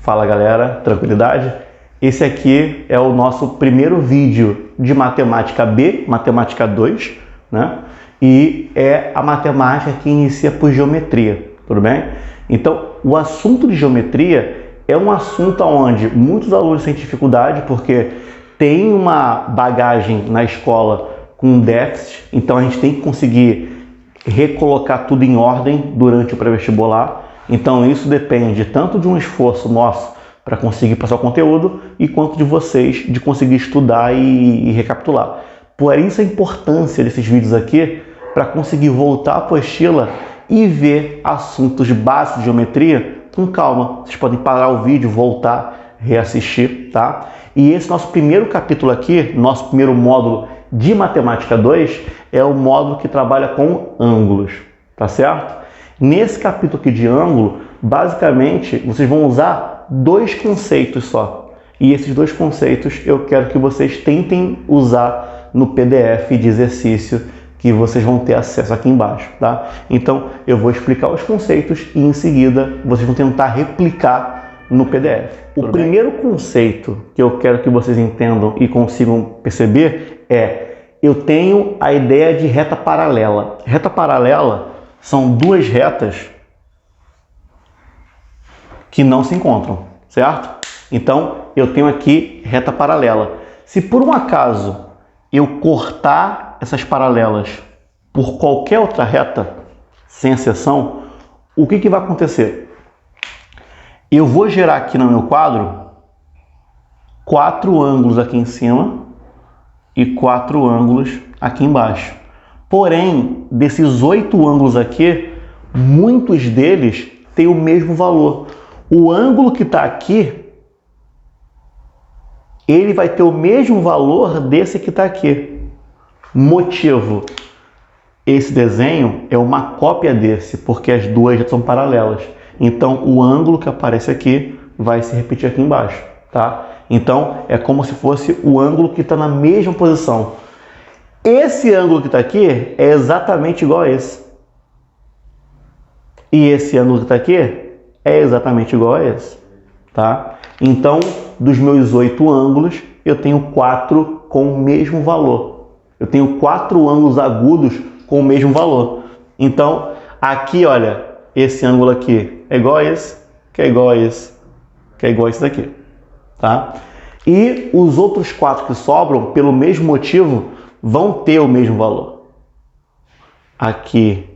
Fala galera, tranquilidade? Esse aqui é o nosso primeiro vídeo de matemática B, matemática 2, né? E é a matemática que inicia por geometria, tudo bem? Então, o assunto de geometria é um assunto onde muitos alunos têm dificuldade porque tem uma bagagem na escola com déficit, então a gente tem que conseguir recolocar tudo em ordem durante o pré-vestibular. Então isso depende tanto de um esforço nosso para conseguir passar o conteúdo e quanto de vocês de conseguir estudar e recapitular. Por isso a importância desses vídeos aqui para conseguir voltar à apostila e ver assuntos básicos de geometria com calma. Vocês podem parar o vídeo, voltar, reassistir, tá? E esse nosso primeiro capítulo aqui, nosso primeiro módulo de matemática 2, é o módulo que trabalha com ângulos, tá certo? Nesse capítulo aqui de ângulo, basicamente, vocês vão usar dois conceitos só. E esses dois conceitos eu quero que vocês tentem usar no PDF de exercício que vocês vão ter acesso aqui embaixo, tá? Então, eu vou explicar os conceitos e em seguida vocês vão tentar replicar no PDF. O primeiro conceito que eu quero que vocês entendam e consigam perceber é: eu tenho a ideia de reta paralela. Reta paralela são duas retas que não se encontram, certo? Então, eu tenho aqui reta paralela. Se por um acaso eu cortar essas paralelas por qualquer outra reta, sem exceção, o que vai acontecer? Eu vou gerar aqui no meu quadro 4 ângulos aqui em cima e 4 ângulos aqui embaixo. Porém, desses 8 ângulos aqui, muitos deles têm o mesmo valor. O ângulo que está aqui, ele vai ter o mesmo valor desse que está aqui. Motivo: esse desenho é uma cópia desse, porque as duas já são paralelas. Então, o ângulo que aparece aqui vai se repetir aqui embaixo, tá? Então, é como se fosse o ângulo que está na mesma posição. Esse ângulo que está aqui é exatamente igual a esse. E esse ângulo que está aqui é exatamente igual a esse, tá? Então, dos meus 8 ângulos, eu tenho 4 com o mesmo valor. Eu tenho 4 ângulos agudos com o mesmo valor. Então, aqui, olha, esse ângulo aqui é igual a esse, que é igual a esse, que é igual a esse daqui, tá? E os outros 4 que sobram, pelo mesmo motivo, vão ter o mesmo valor. Aqui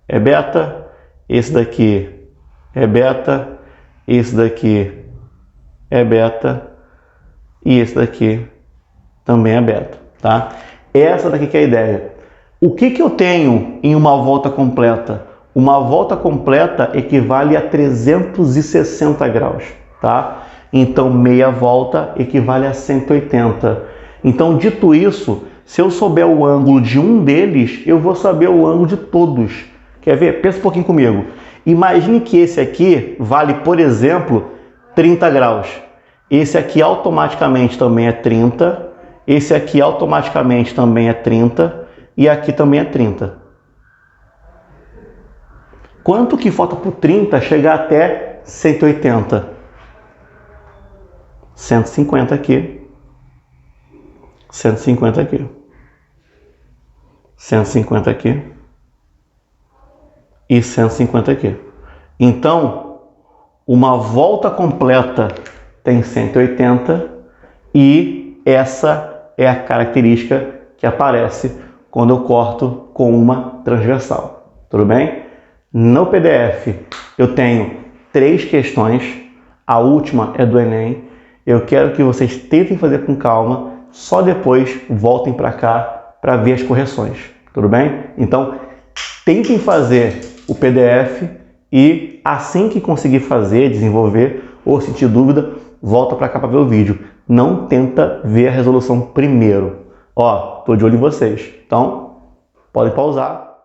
é beta, esse daqui é beta, esse daqui é beta e esse daqui também é beta, tá? Essa daqui que é a ideia. O que eu tenho em uma volta completa? Uma volta completa equivale a 360 graus, tá? Então, meia volta equivale a 180. Então, dito isso, se eu souber o ângulo de um deles, eu vou saber o ângulo de todos. Quer ver? Pensa um pouquinho comigo. Imagine que esse aqui vale, por exemplo, 30 graus. Esse aqui automaticamente também é 30. Esse aqui automaticamente também é 30. E aqui também é 30. Quanto que falta por 30 chegar até 180? 150 aqui. 150 aqui. 150 aqui. E 150 aqui. Então, uma volta completa tem 180 e essa é a característica que aparece quando eu corto com uma transversal. Tudo bem? No PDF eu tenho 3 questões, a última é do Enem. Eu quero que vocês tentem fazer com calma, só depois voltem para cá para ver as correções, tudo bem? Então, tentem fazer o PDF e assim que conseguir fazer, desenvolver ou sentir dúvida, volta para cá para ver o vídeo. Não tenta ver a resolução primeiro. Ó, tô de olho em vocês. Então, podem pausar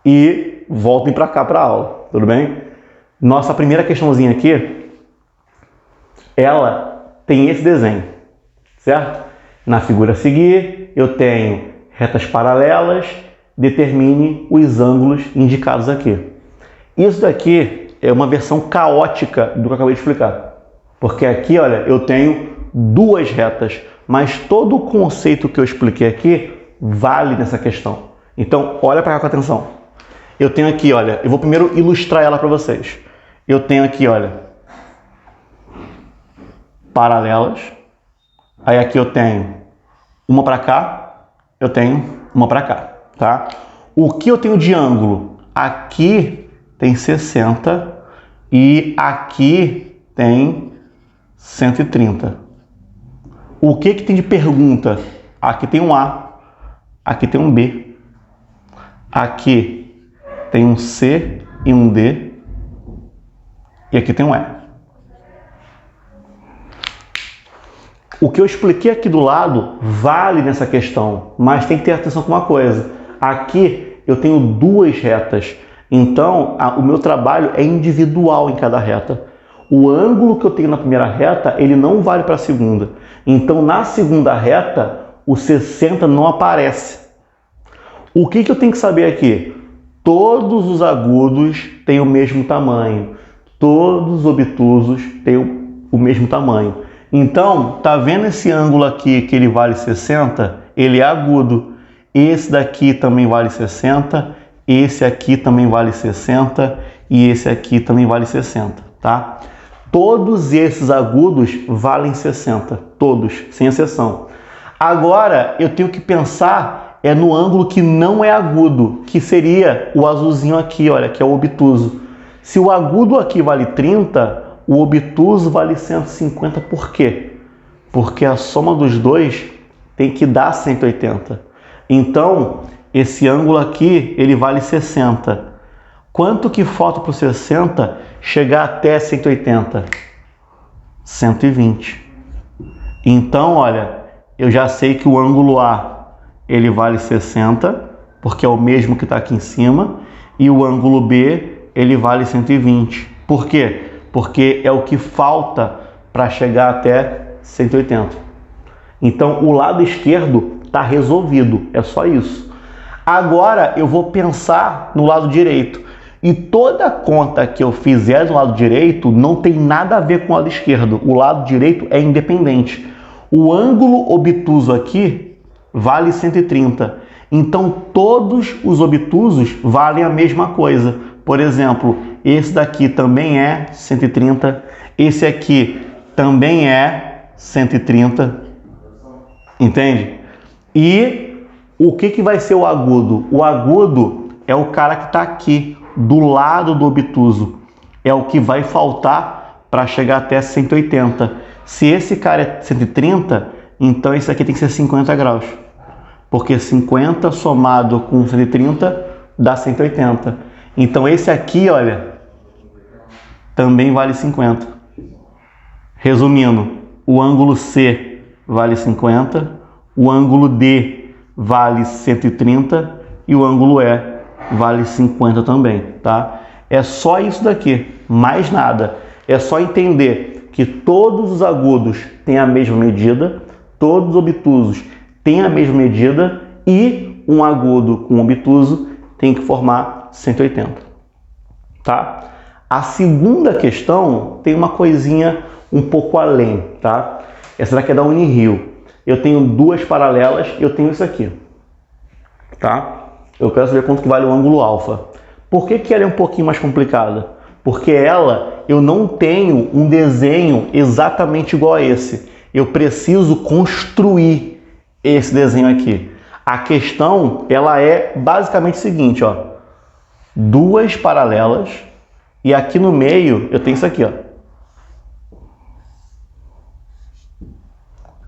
e voltem para cá para a aula, tudo bem? Nossa primeira questãozinha aqui, ela tem esse desenho, certo? Na figura a seguir, eu tenho retas paralelas, determine os ângulos indicados aqui. Isso daqui é uma versão caótica do que eu acabei de explicar. Porque aqui, olha, eu tenho duas retas, mas todo o conceito que eu expliquei aqui vale nessa questão. Então, olha para cá com atenção. Eu tenho aqui, olha, eu vou primeiro ilustrar ela para vocês. Eu tenho aqui, olha, paralelas. Aí aqui eu tenho uma para cá, eu tenho uma para cá, tá? O que eu tenho de ângulo? Aqui tem 60 e aqui tem 130. O que tem de pergunta? Aqui tem um A, aqui tem um B, aqui tem um C e um D e aqui tem um E. O que eu expliquei aqui do lado vale nessa questão, mas tem que ter atenção com uma coisa. Aqui eu tenho duas retas, então o meu trabalho é individual em cada reta. O ângulo que eu tenho na primeira reta, ele não vale para a segunda. Então na segunda reta, o 60 não aparece. O que eu tenho que saber aqui? Todos os agudos têm o mesmo tamanho. Todos os obtusos têm o mesmo tamanho. Então, tá vendo esse ângulo aqui que ele vale 60? Ele é agudo. Esse daqui também vale 60, esse aqui também vale 60 e esse aqui também vale 60, tá? Todos esses agudos valem 60, todos, sem exceção. Agora, eu tenho que pensar no ângulo que não é agudo, que seria o azulzinho aqui, olha, que é o obtuso. Se o agudo aqui vale 30, o obtuso vale 150, por quê? Porque a soma dos dois tem que dar 180. Então, esse ângulo aqui, ele vale 60. Quanto que falta para o 60 chegar até 180? 120. Então, olha, eu já sei que o ângulo A, ele vale 60, porque é o mesmo que está aqui em cima, e o ângulo B, ele vale 120. Por quê? Porque é o que falta para chegar até 180. Então, o lado esquerdo está resolvido, é só isso. Agora, eu vou pensar no lado direito. E toda conta que eu fizer do lado direito não tem nada a ver com o lado esquerdo. O lado direito é independente. O ângulo obtuso aqui vale 130. Então, todos os obtusos valem a mesma coisa. Por exemplo, esse daqui também é 130, esse aqui também é 130, entende? E o que vai ser o agudo? O agudo é o cara que está aqui, do lado do obtuso. É o que vai faltar para chegar até 180. Se esse cara é 130, então esse aqui tem que ser 50 graus. Porque 50 somado com 130 dá 180. Então esse aqui, olha, também vale 50. Resumindo, o ângulo C vale 50, o ângulo D vale 130 e o ângulo E vale 50 também, tá? É só isso daqui, mais nada. É só entender que todos os agudos têm a mesma medida, todos os obtusos têm a mesma medida e um agudo com obtuso tem que formar 180, tá? A segunda questão tem uma coisinha um pouco além, tá? Essa daqui é da Unirio. Eu tenho duas paralelas e eu tenho isso aqui, tá? Eu quero saber quanto que vale o ângulo alfa. Por que ela é um pouquinho mais complicada? Porque eu não tenho um desenho exatamente igual a esse. Eu preciso construir esse desenho aqui. A questão, ela é basicamente o seguinte, ó. Duas paralelas e aqui no meio eu tenho isso aqui, ó.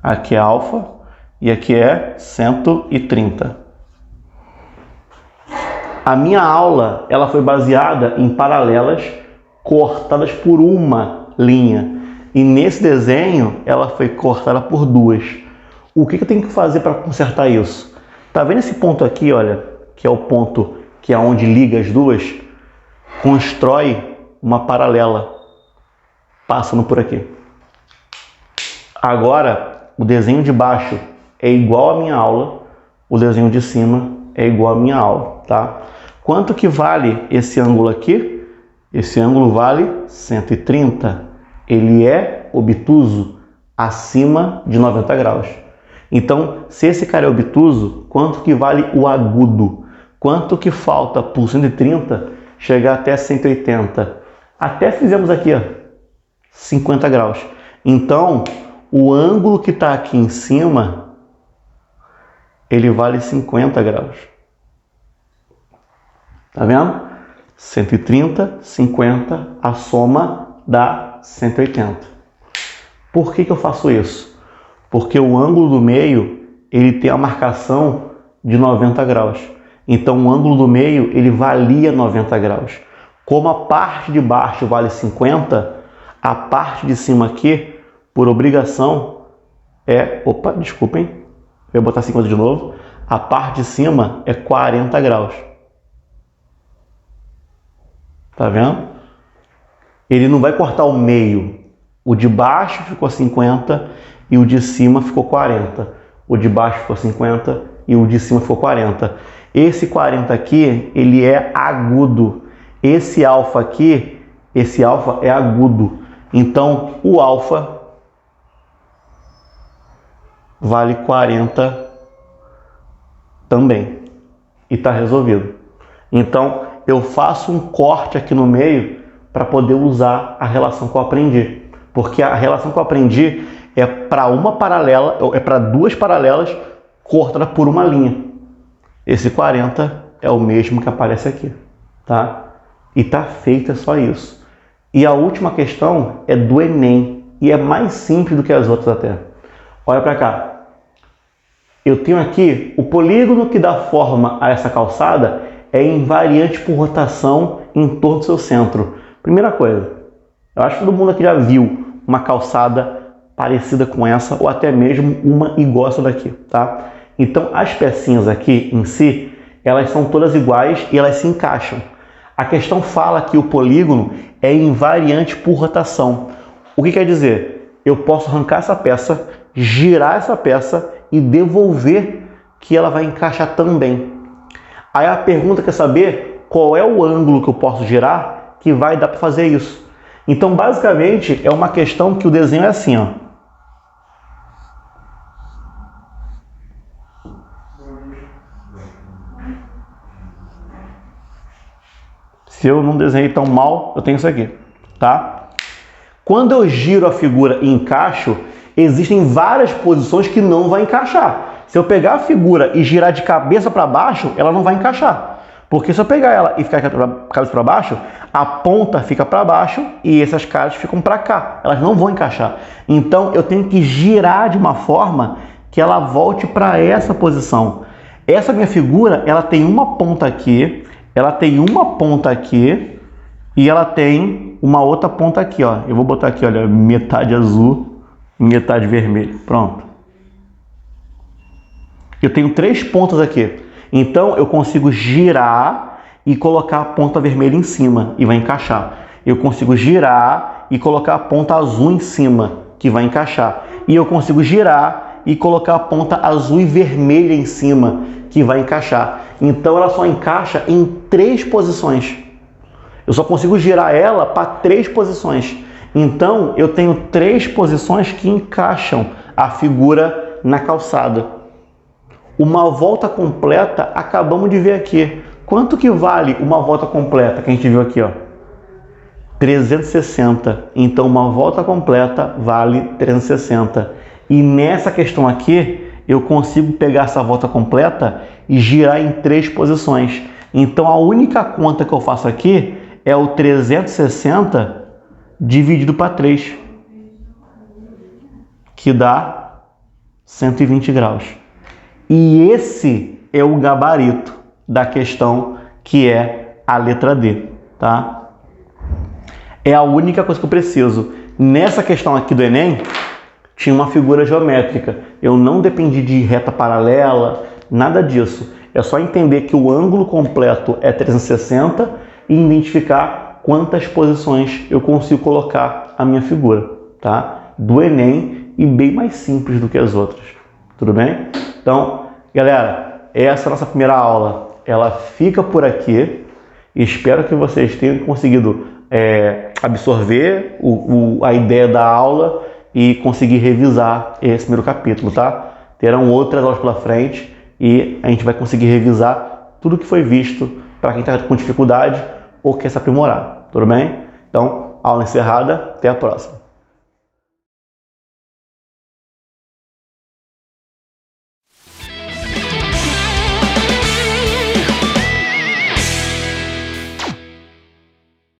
Aqui é alfa e aqui é 130. A minha aula, ela foi baseada em paralelas cortadas por uma linha. E nesse desenho, ela foi cortada por duas. O que eu tenho que fazer para consertar isso? Tá vendo esse ponto aqui, olha, que é o ponto que é onde liga as duas? Constrói uma paralela passando por aqui. Agora, o desenho de baixo é igual à minha aula, o desenho de cima é igual à minha aula, tá? Quanto que vale esse ângulo aqui? Esse ângulo vale 130. Ele é obtuso? Acima de 90 graus. Então, se esse cara é obtuso, quanto que vale o agudo? Quanto que falta por 130 chegar até 180? Até fizemos aqui, ó, 50 graus. Então, o ângulo que está aqui em cima, ele vale 50 graus. Tá vendo? 130, 50, a soma dá 180. Por que eu faço isso? Porque o ângulo do meio, ele tem a marcação de 90 graus. Então, o ângulo do meio, ele valia 90 graus. Como a parte de baixo vale 50, a parte de cima aqui, por obrigação, é... Opa, desculpem. Eu vou botar 50 de novo. A parte de cima é 40 graus. Tá vendo? Ele não vai cortar o meio. O de baixo ficou 50 e o de cima ficou 40. O de baixo ficou 50 e o de cima ficou 40. Esse 40 aqui, ele é agudo. Esse alfa aqui, esse alfa é agudo. Então, o alfa vale 40 também. E está resolvido. Então, eu faço um corte aqui no meio para poder usar a relação que eu aprendi. Porque a relação que eu aprendi é para uma paralela, é para duas paralelas cortadas por uma linha. Esse 40 é o mesmo que aparece aqui, tá? E tá feito, é só isso. E a última questão é do Enem, e é mais simples do que as outras até. Olha para cá. Eu tenho aqui o polígono que dá forma a essa calçada é invariante por rotação em torno do seu centro. Primeira coisa, eu acho que todo mundo aqui já viu uma calçada parecida com essa, ou até mesmo uma igual a essa daqui, tá? Então, as pecinhas aqui em si, elas são todas iguais e elas se encaixam. A questão fala que o polígono é invariante por rotação. O que quer dizer? Eu posso arrancar essa peça, girar essa peça e devolver que ela vai encaixar também. Aí a pergunta quer saber qual é o ângulo que eu posso girar que vai dar para fazer isso. Então, basicamente, é uma questão que o desenho é assim, ó. Se eu não desenhei tão mal, eu tenho isso aqui, tá? Quando eu giro a figura e encaixo, existem várias posições que não vai encaixar. Se eu pegar a figura e girar de cabeça para baixo, ela não vai encaixar. Porque se eu pegar ela e ficar de cabeça para baixo, a ponta fica para baixo e essas caras ficam para cá. Elas não vão encaixar. Então, eu tenho que girar de uma forma que ela volte para essa posição. Essa minha figura, ela tem uma ponta aqui, ela tem uma ponta aqui e ela tem uma outra ponta aqui, ó. Eu vou botar aqui, olha, metade azul e metade vermelho. Pronto. Eu tenho 3 pontas aqui. Então, eu consigo girar e colocar a ponta vermelha em cima e vai encaixar. Eu consigo girar e colocar a ponta azul em cima, que vai encaixar. E eu consigo girar e colocar a ponta azul e vermelha em cima, que vai encaixar. Então, ela só encaixa em 3 posições. Eu só consigo girar ela para 3 posições. Então, eu tenho 3 posições que encaixam a figura na calçada. Uma volta completa, acabamos de ver aqui. Quanto que vale uma volta completa que a gente viu aqui, ó? 360. Então, uma volta completa vale 360. E nessa questão aqui, eu consigo pegar essa volta completa e girar em 3 posições. Então, a única conta que eu faço aqui é o 360 dividido para 3, que dá 120 graus. E esse é o gabarito da questão, que é a letra D, tá? É a única coisa que eu preciso. Nessa questão aqui do Enem, tinha uma figura geométrica. Eu não dependi de reta paralela, nada disso. É só entender que o ângulo completo é 360 e identificar quantas posições eu consigo colocar a minha figura, tá? Do Enem, e bem mais simples do que as outras. Tudo bem? Então, galera, essa é a nossa primeira aula. Ela fica por aqui. Espero que vocês tenham conseguido absorver a ideia da aula e conseguir revisar esse primeiro capítulo, tá? Terão outras aulas pela frente e a gente vai conseguir revisar tudo que foi visto para quem está com dificuldade ou quer se aprimorar, tudo bem? Então, aula encerrada, até a próxima.